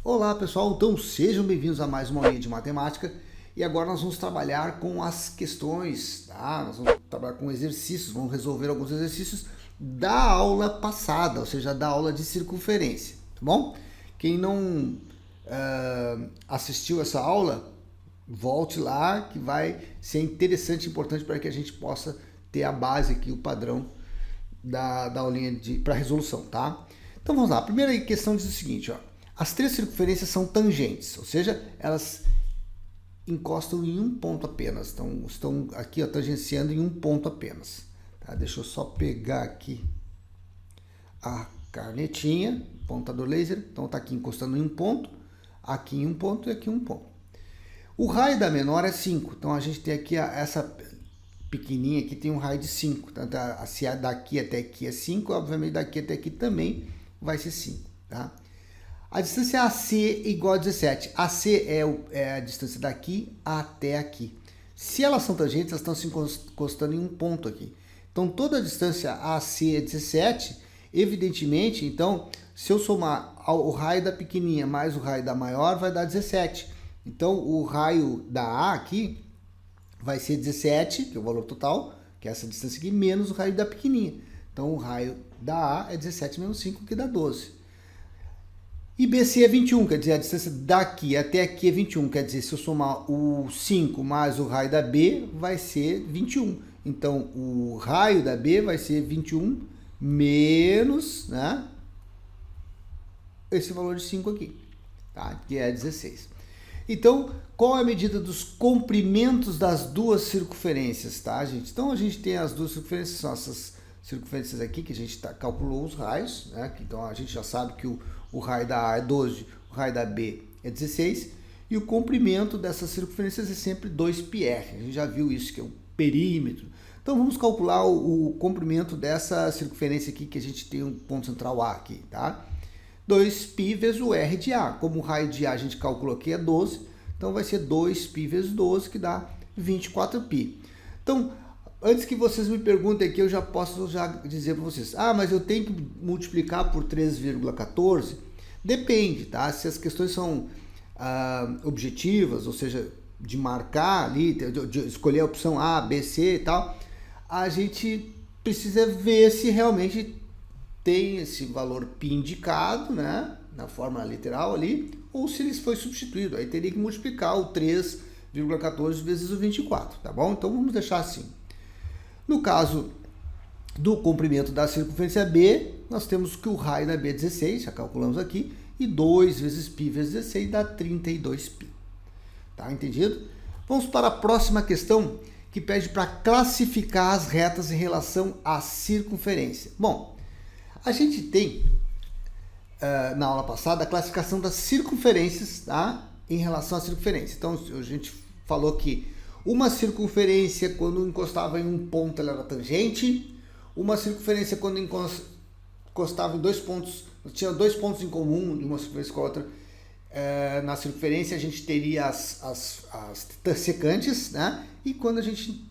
Olá pessoal, então sejam bem-vindos a mais uma aulinha de matemática e agora nós vamos trabalhar com as questões, tá? Nós vamos trabalhar com exercícios, vamos resolver alguns exercícios da aula passada, ou seja, da aula de circunferência, tá bom? Quem não assistiu essa aula, volte lá que vai ser interessante e importante para que a gente possa ter a base aqui, o padrão da aulinha para resolução, tá? Então vamos lá, a primeira questão diz o seguinte, ó. As três circunferências são tangentes, ou seja, elas encostam em um ponto apenas, então estão aqui ó, tangenciando em um ponto apenas. Tá? Deixa eu só pegar aqui a canetinha, pontador laser, então está aqui encostando em um ponto, aqui em um ponto e aqui em um ponto. O raio da menor é 5, então a gente tem aqui essa pequenininha aqui tem um raio de 5, então, se daqui até aqui é 5, obviamente daqui até aqui também vai ser 5, tá? A distância AC é igual a 17. AC é a distância daqui até aqui. Se elas são tangentes, elas estão se encostando em um ponto aqui. Então, toda a distância AC é 17. Evidentemente, então, se eu somar o raio da pequenininha mais o raio da maior, vai dar 17. Então, o raio da A aqui vai ser 17, que é o valor total, que é essa distância aqui, menos o raio da pequenininha. Então, o raio da A é 17 menos 5, que dá 12. E BC é 21, quer dizer, a distância daqui até aqui é 21, quer dizer, se eu somar o 5 mais o raio da B, vai ser 21. Então, o raio da B vai ser 21 menos, né, esse valor de 5 aqui, tá? Que é 16. Então, qual é a medida dos comprimentos das duas circunferências, tá, gente? Então, a gente tem as duas circunferências, são essas circunferências aqui, que a gente calculou os raios, né? Então, a gente já sabe que o raio da A é 12, o raio da B é 16, e o comprimento dessas circunferências é sempre 2πr. A gente já viu isso, que é o perímetro. Então, vamos calcular o comprimento dessa circunferência aqui, que a gente tem um ponto central A aqui, tá? 2π vezes o R de A. Como o raio de A a gente calculou aqui é 12, então vai ser 2π vezes 12, que dá 24π. Então, antes que vocês me perguntem aqui, eu já posso dizer para vocês, mas eu tenho que multiplicar por 3,14? Depende, tá? Se as questões são objetivas, ou seja, de marcar ali, de escolher a opção A, B, C e tal, a gente precisa ver se realmente tem esse valor π indicado, né, na forma literal ali, ou se ele foi substituído. Aí teria que multiplicar o 3,14 vezes o 24, tá bom? Então vamos deixar assim. No caso do comprimento da circunferência B, nós temos que o raio da B é 16, já calculamos aqui, e 2 vezes π vezes 16 dá 32π. Tá entendido? Vamos para a próxima questão, que pede para classificar as retas em relação à circunferência. Bom, a gente tem, na aula passada, a classificação das circunferências, tá, em relação à circunferência. Então, a gente falou que uma circunferência, quando encostava em um ponto, ela era tangente. Uma circunferência, quando encostava em dois pontos, tinha dois pontos em comum, de uma circunferência com a outra. Na circunferência, a gente teria as secantes, né? E quando a gente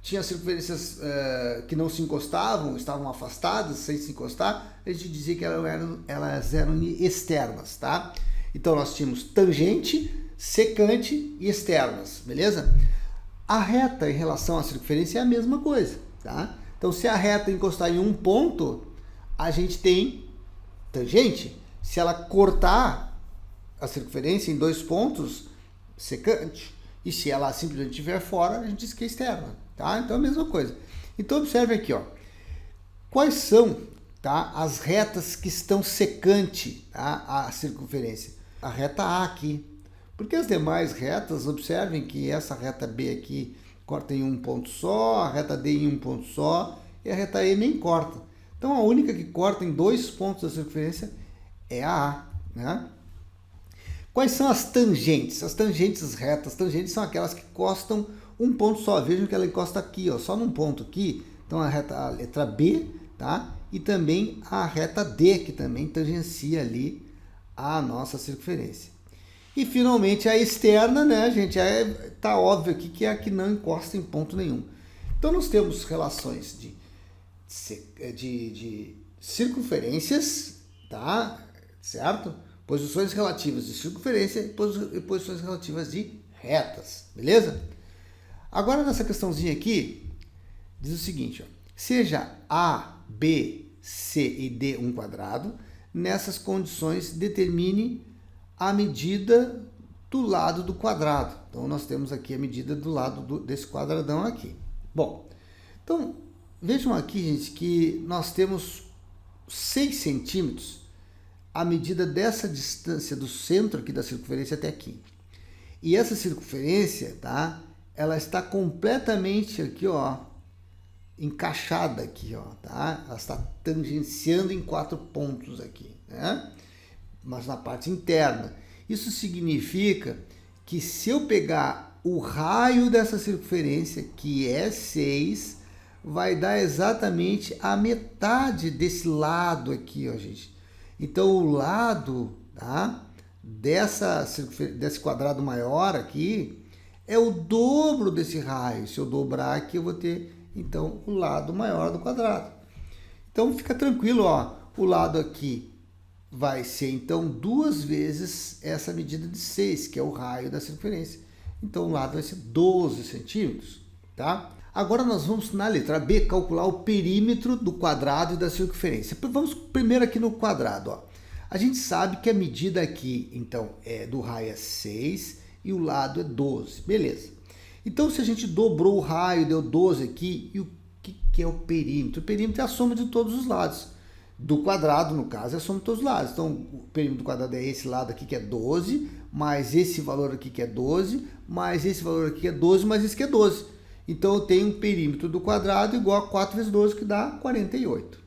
tinha circunferências que não se encostavam, estavam afastadas, sem se encostar, a gente dizia que elas eram externas, tá? Então, nós tínhamos tangente, secante e externas, beleza? A reta em relação à circunferência é a mesma coisa, tá? Então, se a reta encostar em um ponto, a gente tem tangente. Se ela cortar a circunferência em dois pontos, secante. E se ela simplesmente estiver fora, a gente diz que é externa, tá? Então, é a mesma coisa. Então, observe aqui, ó. Quais são, tá, as retas que estão secante, tá, à circunferência? A reta A aqui. Porque as demais retas, observem que essa reta B aqui corta em um ponto só, a reta D em um ponto só, e a reta E nem corta. Então, a única que corta em dois pontos da circunferência é a A, né? Quais são as tangentes? As tangentes retas, tangentes são aquelas que encostam um ponto só. Vejam que ela encosta aqui, ó, só num ponto aqui. Então, a letra B, tá? E também a reta D, que também tangencia ali a nossa circunferência. E, finalmente, a externa, né, gente? Tá óbvio aqui que é a que não encosta em ponto nenhum. Então, nós temos relações de circunferências, tá? Certo? posições relativas de circunferência e posições relativas de retas, beleza? Agora nessa questãozinha aqui, diz o seguinte, ó, seja A, B, C e D um quadrado, nessas condições determine a medida do lado do quadrado. Então nós temos aqui a medida do lado desse quadradão aqui. Bom, então vejam aqui, gente, que nós temos 6 centímetros a medida dessa distância do centro aqui da circunferência até aqui. E essa circunferência, tá? Ela está completamente aqui, ó, encaixada aqui, ó, tá? Ela está tangenciando em 4 pontos aqui, né? Mas na parte interna. Isso significa que se eu pegar o raio dessa circunferência, que é 6, vai dar exatamente a metade desse lado aqui, ó, gente. Então, o lado, tá, desse quadrado maior aqui é o dobro desse raio. Se eu dobrar aqui, eu vou ter, então, o lado maior do quadrado. Então, fica tranquilo, ó. O lado aqui vai ser, então, 2 vezes essa medida de 6, que é o raio da circunferência. Então, o lado vai ser 12 centímetros, tá? Agora nós vamos, na letra B, calcular o perímetro do quadrado e da circunferência. Vamos primeiro aqui no quadrado, ó. A gente sabe que a medida aqui, então, do raio é 6 e o lado é 12, beleza. Então, se a gente dobrou o raio, deu 12 aqui, e o que é o perímetro? O perímetro é a soma de todos os lados. Do quadrado, no caso, é a soma de todos os lados. Então, o perímetro do quadrado é esse lado aqui que é 12, mais esse valor aqui que é 12, mais esse valor aqui que é 12, mais esse que é 12. Então, eu tenho um perímetro do quadrado igual a 4 vezes 12, que dá 48.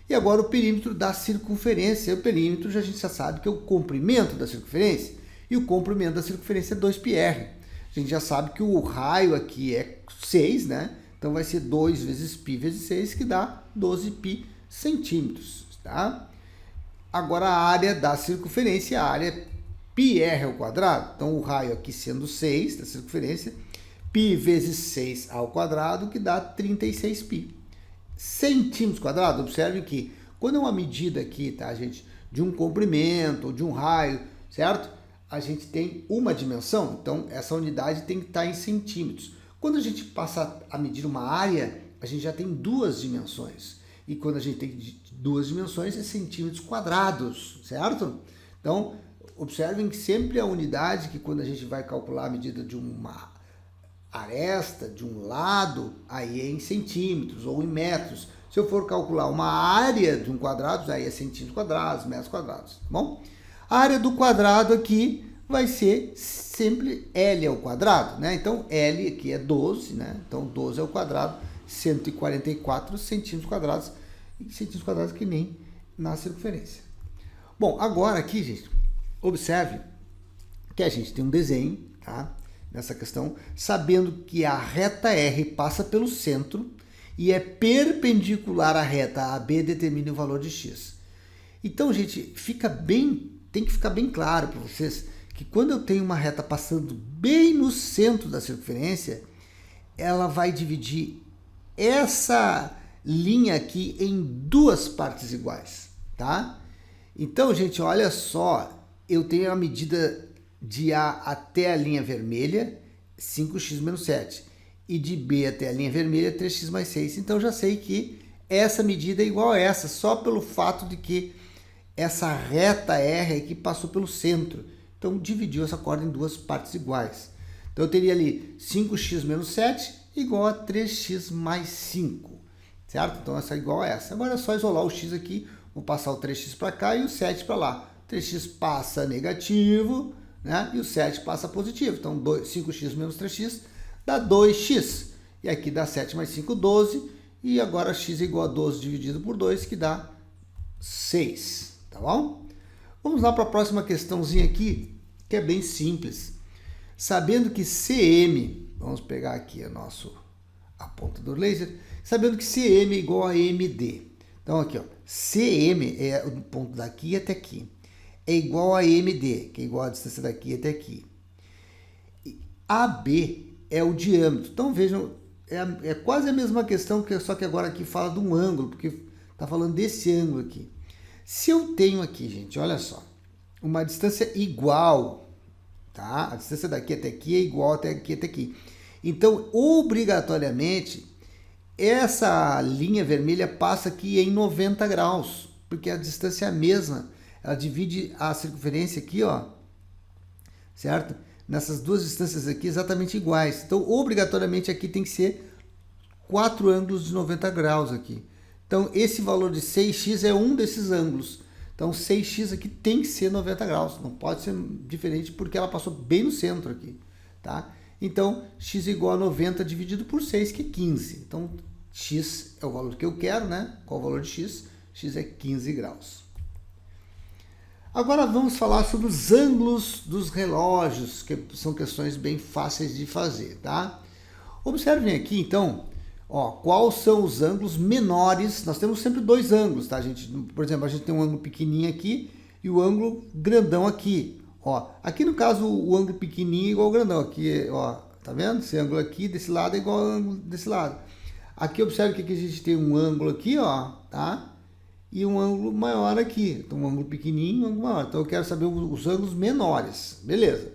E agora o perímetro da circunferência. O perímetro a gente já sabe que é o comprimento da circunferência. E o comprimento da circunferência é 2πr. A gente já sabe que o raio aqui é 6, né? Então, vai ser 2 vezes π vezes 6, que dá 12π centímetros, tá? Agora, a área da circunferência, a área é πr ao quadrado. Então, o raio aqui sendo 6 da circunferência, π vezes 6 ao quadrado, que dá 36π. Centímetros quadrados, observe que quando é uma medida aqui, tá, gente, de um comprimento ou de um raio, certo? A gente tem uma dimensão, então essa unidade tem que estar em centímetros. Quando a gente passa a medir uma área, a gente já tem 2 dimensões. E quando a gente tem 2 dimensões, é centímetros quadrados, certo? Então, observem que sempre a unidade que quando a gente vai calcular a medida de uma aresta, de um lado, aí é em centímetros ou em metros. Se eu for calcular uma área de um quadrado, aí é centímetros quadrados, metros quadrados, tá bom? A área do quadrado aqui vai ser sempre L ao quadrado, né? Então, L aqui é 12, né? Então, 12 ao quadrado, 144 centímetros quadrados, e centímetros quadrados que nem na circunferência. Bom, agora aqui, gente, observe que a gente tem um desenho, tá? Nessa questão, sabendo que a reta R passa pelo centro e é perpendicular à reta AB, determine o valor de x. Então, gente, tem que ficar bem claro para vocês que quando eu tenho uma reta passando bem no centro da circunferência, ela vai dividir essa linha aqui em 2 partes iguais, tá? Então, gente, olha só, eu tenho a medida de A até a linha vermelha, 5x menos 7. E de B até a linha vermelha, 3x mais 6. Então, já sei que essa medida é igual a essa, só pelo fato de que essa reta R aqui passou pelo centro. Então, dividiu essa corda em 2 partes iguais. Então, eu teria ali 5x menos 7 igual a 3x mais 5. Certo? Então, essa é igual a essa. Agora é só isolar o x aqui. Vou passar o 3x para cá e o 7 para lá. 3x passa negativo, né? E o 7 passa positivo. Então, 5x menos 3x dá 2x. E aqui dá 7 mais 5, 12. E agora x é igual a 12 dividido por 2, que dá 6. Tá bom? Vamos lá para a próxima questãozinha aqui, que é bem simples. Sabendo que CM, vamos pegar aqui a ponta do laser, sabendo que CM é igual a MD. Então, aqui, ó, CM é o ponto daqui até aqui. É igual a MD, que é igual a distância daqui até aqui. AB é o diâmetro. Então, vejam, é quase a mesma questão, só que agora aqui fala de um ângulo, porque está falando desse ângulo aqui. Se eu tenho aqui, gente, olha só, uma distância igual, tá? A distância daqui até aqui é igual até aqui. Então, obrigatoriamente, essa linha vermelha passa aqui em 90 graus, porque a distância é a mesma. Ela divide a circunferência aqui, ó, certo? Nessas duas distâncias aqui exatamente iguais. Então, obrigatoriamente aqui tem que ser 4 ângulos de 90 graus aqui. Então, esse valor de 6x é um desses ângulos. Então, 6x aqui tem que ser 90 graus. Não pode ser diferente porque ela passou bem no centro aqui, tá? Então, x igual a 90 dividido por 6, que é 15. Então, x é o valor que eu quero, né? Qual o valor de x? X é 15 graus. Agora vamos falar sobre os ângulos dos relógios, que são questões bem fáceis de fazer, tá? Observem aqui, então, ó, quais são os ângulos menores. Nós temos sempre dois ângulos, tá, gente? Por exemplo, a gente tem um ângulo pequenininho aqui e o ângulo grandão aqui. Ó, aqui no caso o ângulo pequenininho é igual ao grandão. Aqui, ó, tá vendo? Esse ângulo aqui desse lado é igual ao ângulo desse lado. Aqui observe que aqui a gente tem um ângulo aqui, ó, tá? E um ângulo maior aqui. Então, um ângulo pequenininho e um ângulo maior. Então, eu quero saber os ângulos menores. Beleza.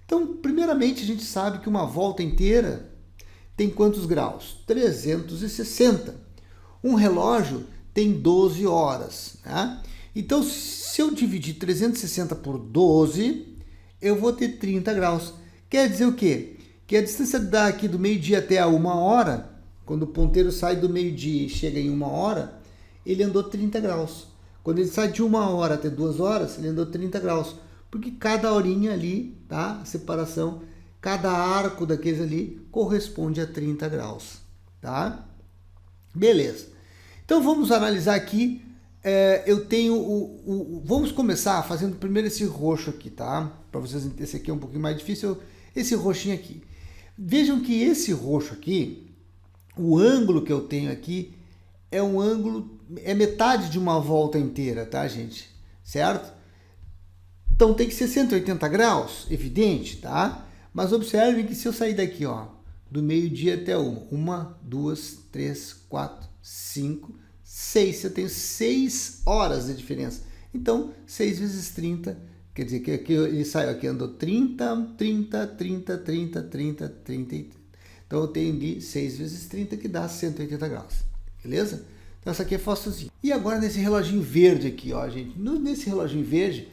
Então, primeiramente, a gente sabe que uma volta inteira tem quantos graus? 360. Um relógio tem 12 horas. Né? Então, se eu dividir 360 por 12, eu vou ter 30 graus. Quer dizer o quê? Que a distância daqui do meio-dia até a 1 hora, quando o ponteiro sai do meio-dia e chega em 1 hora, ele andou 30 graus. Quando ele sai de 1 hora até 2 horas, ele andou 30 graus. Porque cada horinha ali, tá? A separação, cada arco daqueles ali corresponde a 30 graus, tá? Beleza. Então vamos analisar aqui. Eu tenho vamos começar fazendo primeiro esse roxo aqui, tá? Para vocês, esse aqui é um pouquinho mais difícil. Esse roxinho aqui. Vejam que esse roxo aqui, o ângulo que eu tenho aqui é um ângulo, é metade de uma volta inteira, tá, gente? Certo? Então tem que ser 180 graus, evidente, tá? Mas observem que se eu sair daqui, ó, do meio-dia até 1, 2, 3, 4, 5, 6, eu tenho 6 horas de diferença. Então, 6 vezes 30, quer dizer que aqui ele saiu aqui, andou 30, 30, 30, 30, 30, 30. Então eu tenho ali 6 vezes 30, que dá 180 graus. Beleza? Então essa aqui é fácilzinho. E agora nesse reloginho verde aqui, ó, gente. Nesse reloginho verde,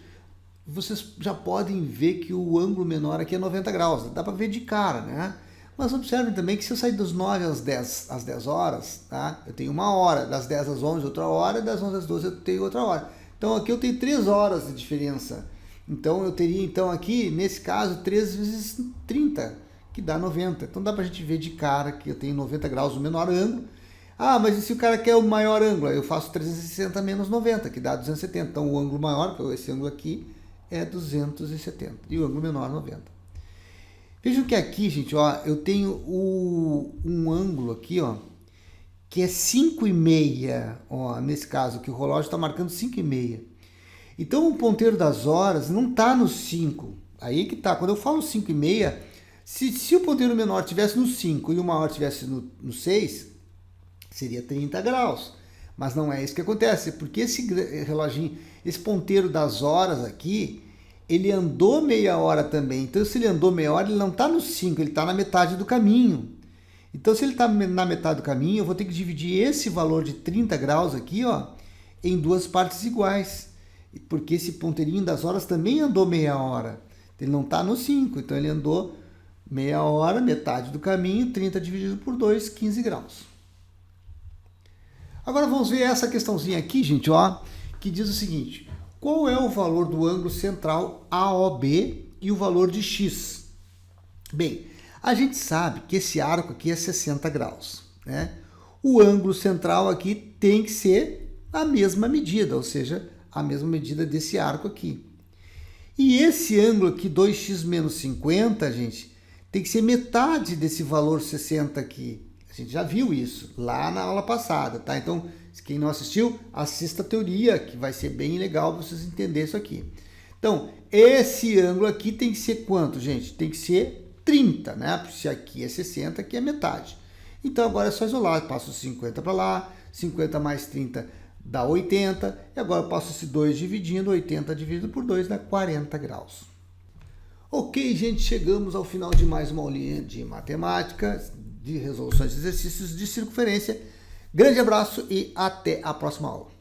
vocês já podem ver que o ângulo menor aqui é 90 graus. Dá para ver de cara, né? Mas observem também que se eu sair dos 9 às 10 horas, tá? Eu tenho 1 hora. Das 10 às 11, outra hora. E das 11 às 12, eu tenho outra hora. Então aqui eu tenho 3 horas de diferença. Então eu teria, então aqui, nesse caso, 3 vezes 30, que dá 90. Então dá para a gente ver de cara que eu tenho 90 graus o menor ângulo. Ah, mas e se o cara quer o maior ângulo? Eu faço 360 menos 90, que dá 270. Então o ângulo maior, que é esse ângulo aqui, é 270. E o ângulo menor, 90. Vejam que aqui, gente, ó, eu tenho um ângulo aqui, ó, que é 5,5. Ó, nesse caso aqui, o relógio está marcando 5,5. Então o ponteiro das horas não está no 5. Aí que tá. Quando eu falo 5,5, se o ponteiro menor tivesse no 5 e o maior tivesse no 6, seria 30 graus. Mas não é isso que acontece, porque esse reloginho, esse ponteiro das horas aqui, ele andou meia hora também. Então, se ele andou meia hora, ele não está no 5, ele está na metade do caminho. Então, se ele está na metade do caminho, eu vou ter que dividir esse valor de 30 graus aqui, ó, em duas partes iguais. Porque esse ponteirinho das horas também andou meia hora. Ele não está no 5, então ele andou meia hora, metade do caminho, 30 dividido por 2, 15 graus. Agora vamos ver essa questãozinha aqui, gente, ó, que diz o seguinte: qual é o valor do ângulo central AOB e o valor de x? Bem, a gente sabe que esse arco aqui é 60 graus, né? O ângulo central aqui tem que ser a mesma medida, ou seja, a mesma medida desse arco aqui. E esse ângulo aqui, 2x menos 50, gente, tem que ser metade desse valor 60 aqui. A gente já viu isso lá na aula passada, tá? Então, quem não assistiu, assista a teoria, que vai ser bem legal para vocês entenderem isso aqui. Então, esse ângulo aqui tem que ser quanto, gente? Tem que ser 30, né? Porque se aqui é 60, aqui é metade. Então, agora é só isolar. Passo 50 para lá, 50 mais 30 dá 80, e agora eu passo esse 2 dividindo, 80 dividido por 2 dá 40 graus. Ok, gente, chegamos ao final de mais uma aulinha de matemática, de resoluções de exercícios de circunferência. Grande abraço e até a próxima aula.